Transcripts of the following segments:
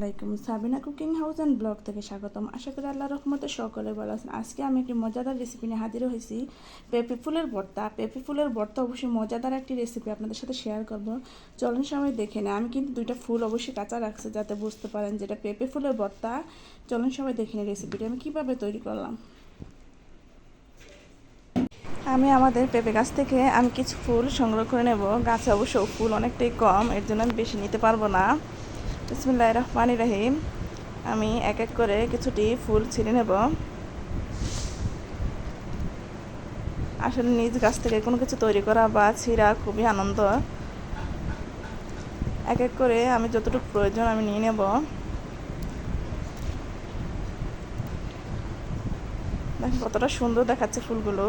আলাইকুম, Sabina cooking house and blog থেকে স্বাগতম। আশা করি আল্লাহর রহমতে সকলে ভালো আছেন। আজকে আমি একটি মজাদার রেসিপি নিয়ে হাজির হয়েছি, পেঁপে ফুলের ভর্তা। পেঁপে ফুলের ভর্তা অবশ্যই মজাদার একটি রেসিপি আপনাদের সাথে শেয়ার করব। চলুন সময় দেখে নেই। আমি কিন্তু দুইটা ফুল অবশ্যই কাঁচা রাখছি যাতে বুঝতে পারেন যেটা পেঁপে ফুলের ভর্তা। চলুন সবাই দেখে নিই রেসিপিটি আমি কীভাবে তৈরি করলাম। আমি আমাদের পেঁপে গাছ থেকে আমি কিছু ফুল সংগ্রহ করে নেব। গাছে অবশ্য ফুল অনেকটাই কম, এর জন্য আমি বেশি নিতে পারবো না। বিসমিল্লাহির রহমানির রহিম। আমি এক এক করে কিছুটি ফুল ছিঁড়ে নেব। আসলে নিজ গাছ থেকে কোনো কিছু তৈরি করা বা ছিঁড়া খুবই আনন্দ। এক এক করে আমি যতটুকু প্রয়োজন আমি নিয়ে নেব। দেখেন কতটা সুন্দর দেখাচ্ছে ফুলগুলো।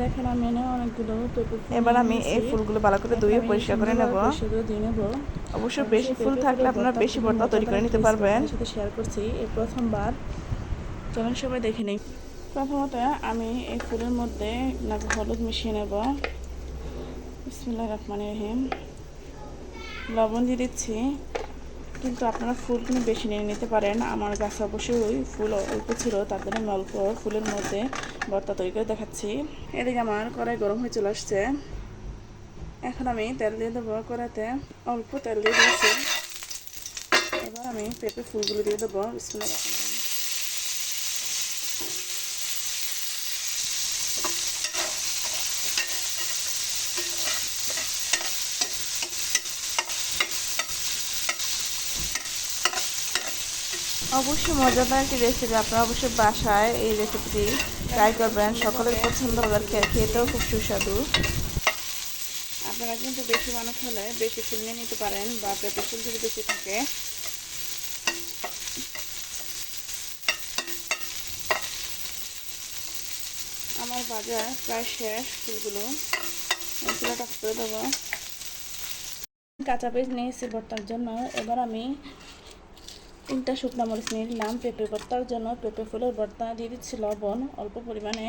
দেখেন আমি এনে অনেকগুলো পেঁপে ফুল। এবার আমি এই ফুলগুলো ভালো করে ধুয়ে পরিষ্কার করে নেব। অবশ্যই বেশি ফুল থাকলে আপনারা বেশি ভর্তা তৈরি করে নিতে পারবেন। সাথে শেয়ার করছি এই প্রথমবার। চলুন সবাই দেখে নিই। প্রথমত আমি এই ফুলের মধ্যে হলুদ মিশিয়ে নেব। বিসমিল্লাহির রহমানির রহিম। লবণ দিয়ে দিচ্ছি, কিন্তু আপনারা ফুল কিন্তু বেশি নিয়ে নিতে পারেন। আমার গাছে অবশ্যই ফুল অল্প ছিল, তার জন্য আমি অল্প ফুলের মধ্যে ভর্তা তৈরি করে দেখাচ্ছি। এদিকে আমার কড়াই গরম হয়ে চলে আসছে। এখন আমি তেল দিয়ে দেবো। কড়াইতে অল্প তেল দিয়ে দিয়েছি। এবার আমি পেঁপে ফুলগুলো দিয়ে দেবো। বিসমিল্লাহির রহমানির রহিম। অবশ্যই মজাদার একটি রেসিপি, আপনারা অবশ্যই বাসায় এই রেসিপিটি ট্রাই করবেন। সকলের পছন্দ হবে, খেতেও খুব সুস্বাদু। আপনারা কিন্তু বেশি মানুষ হলে বেশি ফুল নিয়ে নিতে পারেন, বা পেঁপে ফুল যদি বেশি থাকে। আমার বাজার প্রায় শেষ ফুলগুলো। চুলাটা করে দেবো। কাঁচা পেঁয়াজ নিয়েছি ভর্তার জন্য। এবার আমি 3টা শুকনো মরিচ নিয়ে নিলাম পেঁপে ভর্তার জন্য। পেঁপে ফুলের ভর্তা দিয়ে দিচ্ছি লবণ অল্প পরিমাণে।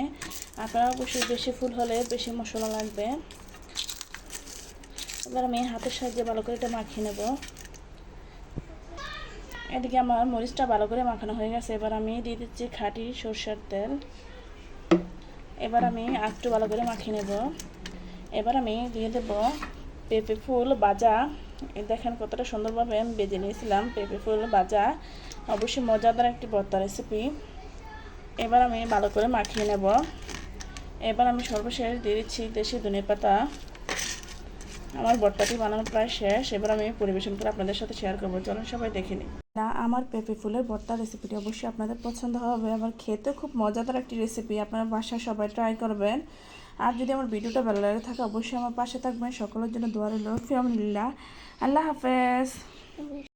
আপনারা অবশ্যই বেশি ফুল হলে বেশি মশলা লাগবে। এবার আমি হাতের সাহায্যে ভালো করে এটা মাখিয়ে নেব। এদিকে আমার মরিচটা ভালো করে মাখানো হয়ে গেছে। এবার আমি দিয়ে দিচ্ছি খাঁটি সরষের তেল। এবার আমি একটু ভালো করে মাখিয়ে নেব। এবার আমি দিয়ে দেব পেঁপে ফুল ভাজা। দেখেন কতটা সুন্দরভাবে আমি বেজে নিয়েছিলাম পেঁপে ফুল ভাজা। অবশ্যই মজাদার একটি ভর্তা রেসিপি। এবার আমি ভালো করে মাখিয়ে নেব। এবার আমি সর্বশেষ দিয়ে দিচ্ছি দেশি ধনে পাতা। আমার ভর্তাটি বানানো প্রায় শেষ। এবার আমি পরিবেশন করে আপনাদের সাথে শেয়ার করবো। চলুন সবাই দেখে নিই। আমার পেঁপে ফুলের ভর্তা রেসিপিটি অবশ্যই আপনাদের পছন্দ হবে। আবার খেতে খুব মজাদার একটি রেসিপি, আপনারা বাসায় সবাই ট্রাই করবেন। আর যদি আমার ভিডিওটা ভালো লাগে থাকে অবশ্যই আমার পাশে থাকবেন। সকলের জন্য দোয়া রইল। ফি আমিনিল্লাহ। আল্লাহ হাফেজ।